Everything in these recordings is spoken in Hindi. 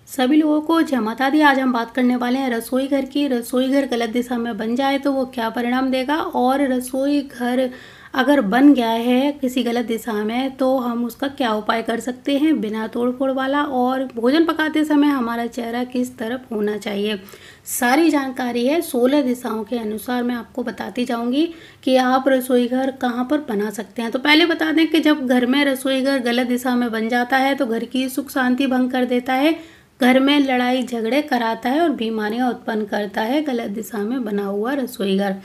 सभी लोगों को जय माता दी। आज हम बात करने वाले हैं रसोई घर की। रसोई घर गलत दिशा में बन जाए तो वो क्या परिणाम देगा, और रसोई घर अगर बन गया है किसी गलत दिशा में तो हम उसका क्या उपाय कर सकते हैं बिना तोड़ फोड़ वाला, और भोजन पकाते समय हमारा चेहरा किस तरफ होना चाहिए। सारी जानकारी है 16 दिशाओं के अनुसार मैं आपको बताती जाऊंगी कि आप रसोई घर कहाँ पर बना सकते हैं। तो पहले बता दें कि जब घर में रसोई घर गलत दिशा में बन जाता है तो घर की सुख शांति भंग कर देता है, घर में लड़ाई झगड़े कराता है और बीमारियां उत्पन्न करता है गलत दिशा में बना हुआ रसोई घर।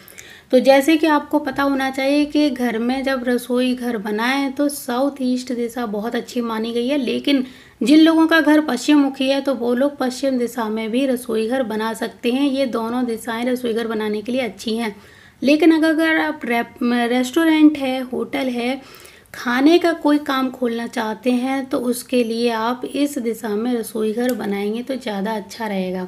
तो जैसे कि आपको पता होना चाहिए कि घर में जब रसोई घर बनाए तो साउथ ईस्ट दिशा बहुत अच्छी मानी गई है, लेकिन जिन लोगों का घर पश्चिम मुखी है तो वो लोग पश्चिम दिशा में भी रसोई घर बना सकते हैं। ये दोनों दिशाएं रसोई घर बनाने के लिए अच्छी हैं। लेकिन अगर आप रेस्टोरेंट है, होटल है, खाने का कोई काम खोलना चाहते हैं तो उसके लिए आप इस दिशा में रसोई घर बनाएंगे तो ज़्यादा अच्छा रहेगा,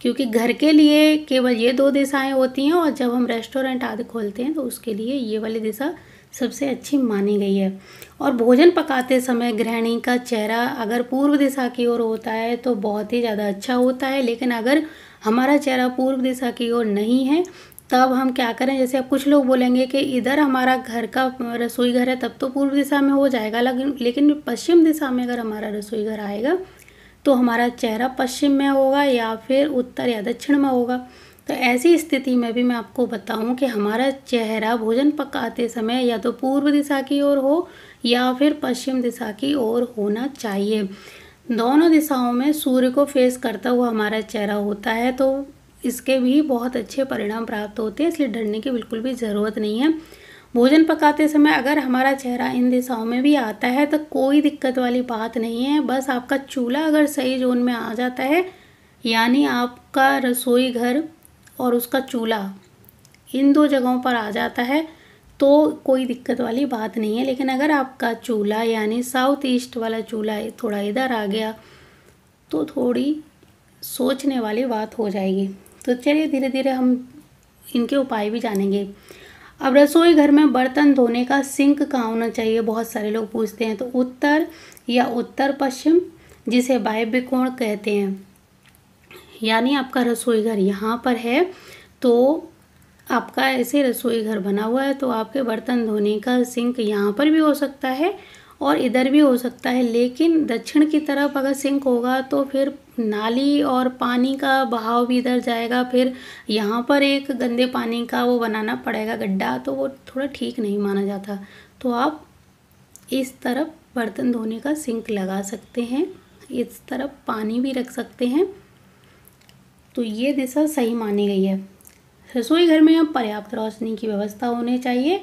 क्योंकि घर के लिए केवल ये 2 दिशाएं होती हैं और जब हम रेस्टोरेंट आदि खोलते हैं तो उसके लिए ये वाली दिशा सबसे अच्छी मानी गई है। और भोजन पकाते समय गृहिणी का चेहरा अगर पूर्व दिशा की ओर होता है तो बहुत ही ज़्यादा अच्छा होता है, लेकिन अगर हमारा चेहरा पूर्व दिशा की ओर नहीं है तब हम क्या करें। जैसे अब कुछ लोग बोलेंगे कि इधर हमारा घर का रसोई घर है तब तो पूर्व दिशा में हो जाएगा, लेकिन पश्चिम दिशा में अगर हमारा रसोई घर आएगा तो हमारा चेहरा पश्चिम में होगा या फिर उत्तर या दक्षिण में होगा। तो ऐसी स्थिति में भी मैं आपको बताऊं कि हमारा चेहरा भोजन पकाते समय या तो पूर्व दिशा की ओर हो या फिर पश्चिम दिशा की ओर होना चाहिए। दोनों दिशाओं में सूर्य को फेस करता हुआ हमारा चेहरा होता है तो इसके भी बहुत अच्छे परिणाम प्राप्त होते हैं, इसलिए डरने की बिल्कुल भी ज़रूरत नहीं है। भोजन पकाते समय अगर हमारा चेहरा इन दिशाओं में भी आता है तो कोई दिक्कत वाली बात नहीं है। बस आपका चूल्हा अगर सही जोन में आ जाता है, यानी आपका रसोई घर और उसका चूल्हा इन 2 जगहों पर आ जाता है तो कोई दिक्कत वाली बात नहीं है। लेकिन अगर आपका चूल्हा यानी साउथ ईस्ट वाला चूल्हा थोड़ा इधर आ गया तो थोड़ी सोचने वाली बात हो जाएगी। तो चलिए धीरे धीरे हम इनके उपाय भी जानेंगे। अब रसोई घर में बर्तन धोने का सिंक कहाँ होना चाहिए, बहुत सारे लोग पूछते हैं। तो उत्तर या उत्तर पश्चिम, जिसे वायव्य कोण कहते हैं, यानी आपका रसोई घर यहाँ पर है तो आपका ऐसे रसोई घर बना हुआ है तो आपके बर्तन धोने का सिंक यहाँ पर भी हो सकता है और इधर भी हो सकता है। लेकिन दक्षिण की तरफ अगर सिंक होगा तो फिर नाली और पानी का बहाव भी इधर जाएगा, फिर यहाँ पर एक गंदे पानी का वो बनाना पड़ेगा गड्ढा, तो वो थोड़ा ठीक नहीं माना जाता। तो आप इस तरफ बर्तन धोने का सिंक लगा सकते हैं, इस तरफ पानी भी रख सकते हैं। तो ये दिशा सही मानी गई है। रसोई घर में हम पर्याप्त रोशनी की व्यवस्था होनी चाहिए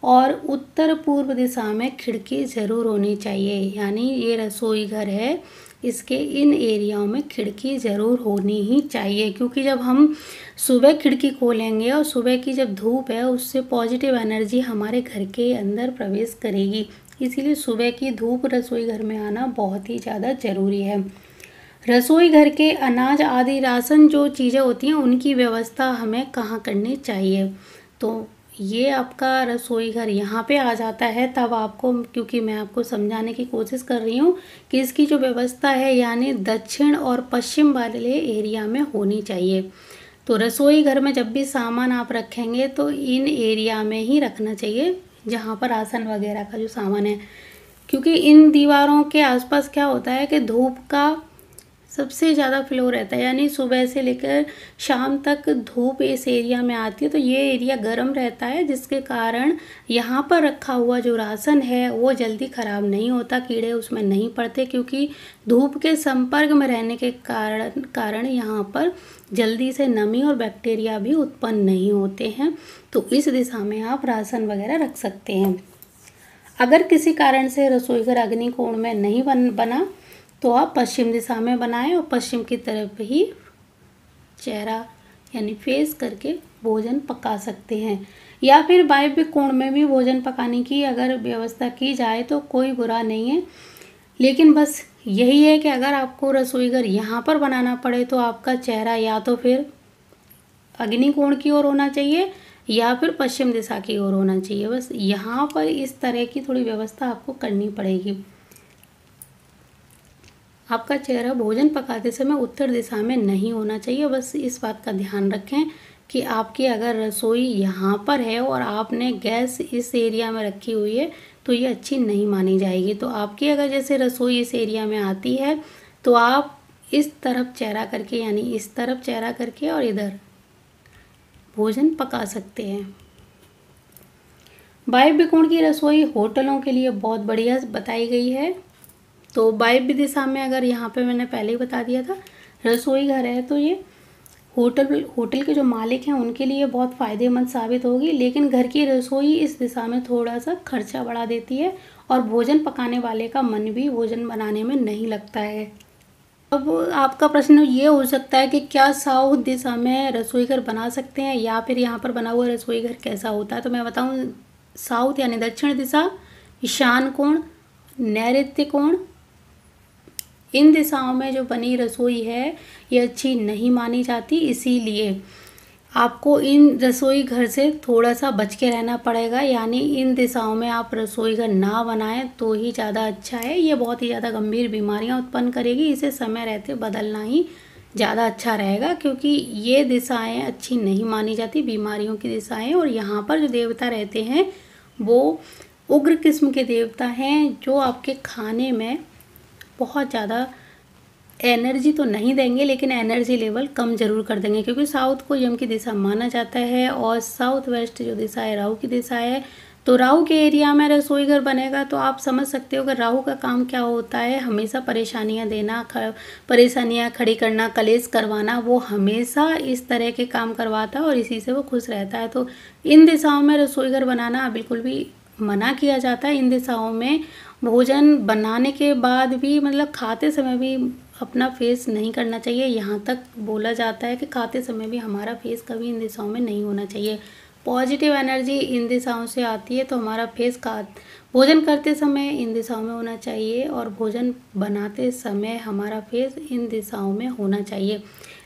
और उत्तर पूर्व दिशा में खिड़की ज़रूर होनी चाहिए, यानी ये रसोई घर है इसके इन एरियाओं में खिड़की ज़रूर होनी ही चाहिए, क्योंकि जब हम सुबह खिड़की खोलेंगे और सुबह की जब धूप है उससे पॉजिटिव एनर्जी हमारे घर के अंदर प्रवेश करेगी, इसीलिए सुबह की धूप रसोई घर में आना बहुत ही ज़्यादा ज़रूरी है। रसोई घर के अनाज आदि राशन जो चीज़ें होती हैं उनकी व्यवस्था हमें कहाँ करनी चाहिए। तो ये आपका रसोई घर यहाँ पे आ जाता है तब आपको, क्योंकि मैं आपको समझाने की कोशिश कर रही हूँ कि इसकी जो व्यवस्था है यानी दक्षिण और पश्चिम वाले एरिया में होनी चाहिए। तो रसोई घर में जब भी सामान आप रखेंगे तो इन एरिया में ही रखना चाहिए जहाँ पर राशन वगैरह का जो सामान है, क्योंकि इन दीवारों के आसपास क्या होता है कि धूप का सबसे ज़्यादा फ्लो रहता है, यानी सुबह से लेकर शाम तक धूप इस एरिया में आती है तो ये एरिया गर्म रहता है, जिसके कारण यहाँ पर रखा हुआ जो राशन है वो जल्दी ख़राब नहीं होता, कीड़े उसमें नहीं पड़ते, क्योंकि धूप के संपर्क में रहने के कारण यहाँ पर जल्दी से नमी और बैक्टीरिया भी उत्पन्न नहीं होते हैं। तो इस दिशा में आप राशन वगैरह रख सकते हैं। अगर किसी कारण से रसोई घर अग्नि कोण में नहीं बना तो आप पश्चिम दिशा में बनाएं और पश्चिम की तरफ ही चेहरा यानी फेस करके भोजन पका सकते हैं, या फिर वायव्य कोण में भी भोजन पकाने की अगर व्यवस्था की जाए तो कोई बुरा नहीं है। लेकिन बस यही है कि अगर आपको रसोई घर यहाँ पर बनाना पड़े तो आपका चेहरा या तो फिर अग्नि कोण की ओर होना चाहिए या फिर पश्चिम दिशा की ओर होना चाहिए। बस यहाँ पर इस तरह की थोड़ी व्यवस्था आपको करनी पड़ेगी। आपका चेहरा भोजन पकाते समय उत्तर दिशा में नहीं होना चाहिए। बस इस बात का ध्यान रखें कि आपकी अगर रसोई यहाँ पर है और आपने गैस इस एरिया में रखी हुई है तो ये अच्छी नहीं मानी जाएगी। तो आपकी अगर जैसे रसोई इस एरिया में आती है तो आप इस तरफ चेहरा करके, यानी इस तरफ चेहरा करके और इधर भोजन पका सकते हैं। वायव्य कोण की रसोई होटलों के लिए बहुत बढ़िया बताई गई है। तो वायव्य दिशा में, अगर यहाँ पे मैंने पहले ही बता दिया था, रसोई घर है तो ये होटल के जो मालिक हैं उनके लिए बहुत फ़ायदेमंद साबित होगी। लेकिन घर की रसोई इस दिशा में थोड़ा सा खर्चा बढ़ा देती है और भोजन पकाने वाले का मन भी भोजन बनाने में नहीं लगता है। अब आपका प्रश्न ये हो सकता है कि क्या साउथ दिशा में रसोई घर बना सकते हैं या फिर यहाँ पर बना हुआ रसोई घर कैसा होता है। तो मैं बताऊँ, साउथ यानी दक्षिण दिशा, ईशान कोण, नैऋत्य कोण, इन दिशाओं में जो बनी रसोई है ये अच्छी नहीं मानी जाती। इसीलिए आपको इन रसोई घर से थोड़ा सा बच के रहना पड़ेगा, यानी इन दिशाओं में आप रसोई घर ना बनाएं तो ही ज़्यादा अच्छा है। ये बहुत ही ज़्यादा गंभीर बीमारियां उत्पन्न करेगी। इसे समय रहते बदलना ही ज़्यादा अच्छा रहेगा, क्योंकि ये दिशाएं अच्छी नहीं मानी जाती, बीमारियों की दिशाएं। और यहाँ पर जो देवता रहते हैं वो उग्र किस्म के देवता हैं, जो आपके खाने में बहुत ज़्यादा एनर्जी तो नहीं देंगे लेकिन एनर्जी लेवल कम जरूर कर देंगे, क्योंकि साउथ को यम की दिशा माना जाता है और साउथ वेस्ट जो दिशा है राहु की दिशा है। तो राहु के एरिया में रसोई घर बनेगा तो आप समझ सकते हो कि राहु का काम क्या होता है, हमेशा परेशानियां देना, परेशानियां खड़ी करना, कलेश करवाना। वो हमेशा इस तरह के काम करवाता है और इसी से वो खुश रहता है। तो इन दिशाओं में रसोई घर बनाना बिल्कुल भी मना किया जाता है। इन दिशाओं में भोजन बनाने के बाद भी, मतलब खाते समय भी अपना फेस नहीं करना चाहिए। यहाँ तक बोला जाता है कि खाते समय भी हमारा फेस कभी इन दिशाओं में नहीं होना चाहिए। पॉजिटिव एनर्जी इन दिशाओं से आती है तो हमारा फेस भोजन करते समय इन दिशाओं में होना चाहिए और भोजन बनाते समय हमारा फेस इन दिशाओं में होना चाहिए।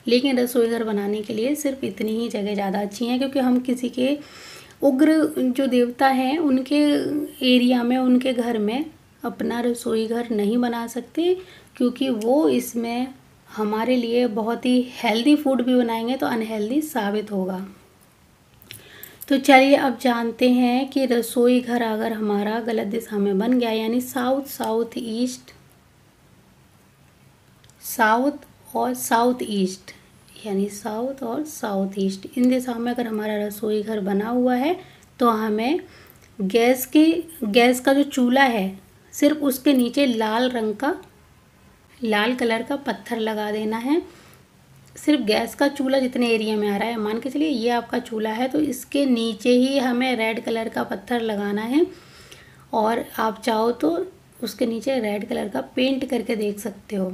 लेकिन रसोई घर बनाने के लिए सिर्फ इतनी ही जगह ज़्यादा अच्छी हैं, क्योंकि हम किसी के उग्र जो देवता हैं उनके एरिया में, उनके घर में अपना रसोई घर नहीं बना सकते, क्योंकि वो इसमें हमारे लिए बहुत ही हेल्दी फूड भी बनाएंगे तो अनहेल्दी साबित होगा। तो चलिए अब जानते हैं कि रसोई घर अगर हमारा गलत दिशा में बन गया, यानी साउथ, साउथ ईस्ट, साउथ और साउथ ईस्ट, यानी साउथ और साउथ ईस्ट, इन दिशाओं में अगर हमारा रसोई घर बना हुआ है तो हमें गैस का जो चूल्हा है सिर्फ उसके नीचे लाल कलर का पत्थर लगा देना है। सिर्फ गैस का चूल्हा जितने एरिया में आ रहा है, मान के चलिए ये आपका चूल्हा है तो इसके नीचे ही हमें रेड कलर का पत्थर लगाना है। और आप चाहो तो उसके नीचे रेड कलर का पेंट करके देख सकते हो।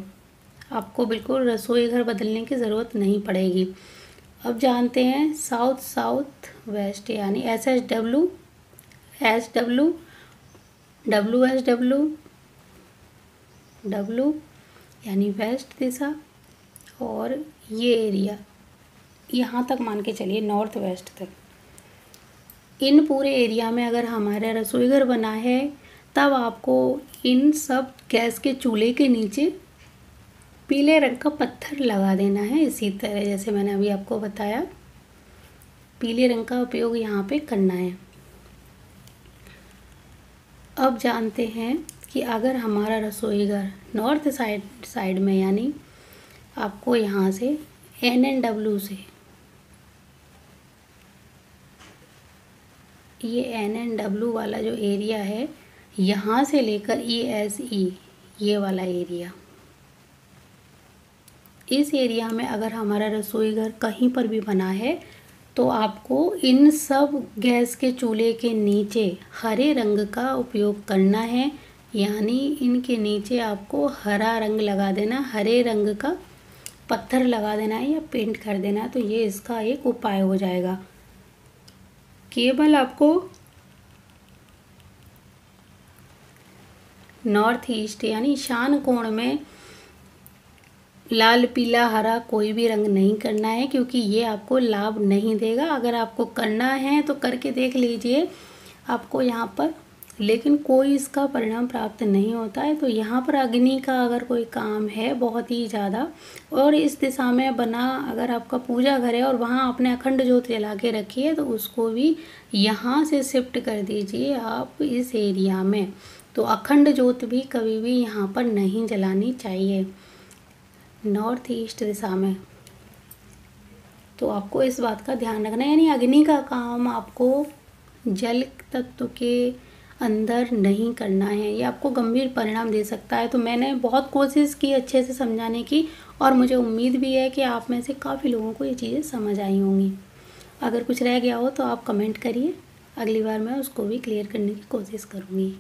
आपको बिल्कुल रसोई घर बदलने की ज़रूरत नहीं पड़ेगी। अब जानते हैं साउथ, साउथ वेस्ट, यानी SSW, SW, WSW, W यानी वेस्ट दिशा, और ये एरिया यहाँ तक मान के चलिए नॉर्थ वेस्ट तक। इन पूरे एरिया में अगर हमारा रसोई घर बना है तब आपको इन सब गैस के चूल्हे के नीचे पीले रंग का पत्थर लगा देना है। इसी तरह जैसे मैंने अभी आपको बताया, पीले रंग का उपयोग यहाँ पे करना है। अब जानते हैं कि अगर हमारा रसोई घर नॉर्थ साइड में, यानी आपको यहाँ से NNW से, ये NNW वाला जो एरिया है, यहाँ से लेकर ESE ये वाला एरिया, इस एरिया में अगर हमारा रसोई घर कहीं पर भी बना है तो आपको इन सब गैस के चूल्हे के नीचे हरे रंग का उपयोग करना है। यानी इनके नीचे आपको हरा रंग लगा देना, हरे रंग का पत्थर लगा देना है या पेंट कर देना है। तो ये इसका एक उपाय हो जाएगा। केवल आपको नॉर्थ ईस्ट यानी ईशान कोण में लाल, पीला, हरा कोई भी रंग नहीं करना है, क्योंकि ये आपको लाभ नहीं देगा। अगर आपको करना है तो करके देख लीजिए, आपको यहाँ पर लेकिन कोई इसका परिणाम प्राप्त नहीं होता है। तो यहाँ पर अग्नि का अगर कोई काम है बहुत ही ज़्यादा और इस दिशा में बना अगर आपका पूजा घर है और वहाँ आपने अखंड ज्योत जला के रखी है तो उसको भी यहाँ से शिफ्ट कर दीजिए आप इस एरिया में। तो अखंड ज्योत भी कभी भी यहाँ पर नहीं जलानी चाहिए नॉर्थ ईस्ट दिशा में। तो आपको इस बात का ध्यान रखना है, यानी अग्नि का काम आपको जल तत्व के अंदर नहीं करना है, ये आपको गंभीर परिणाम दे सकता है। तो मैंने बहुत कोशिश की अच्छे से समझाने की और मुझे उम्मीद भी है कि आप में से काफ़ी लोगों को ये चीज़ें समझ आई होंगी। अगर कुछ रह गया हो तो आप कमेंट करिए, अगली बार मैं उसको भी क्लियर करने की कोशिश करूँगी।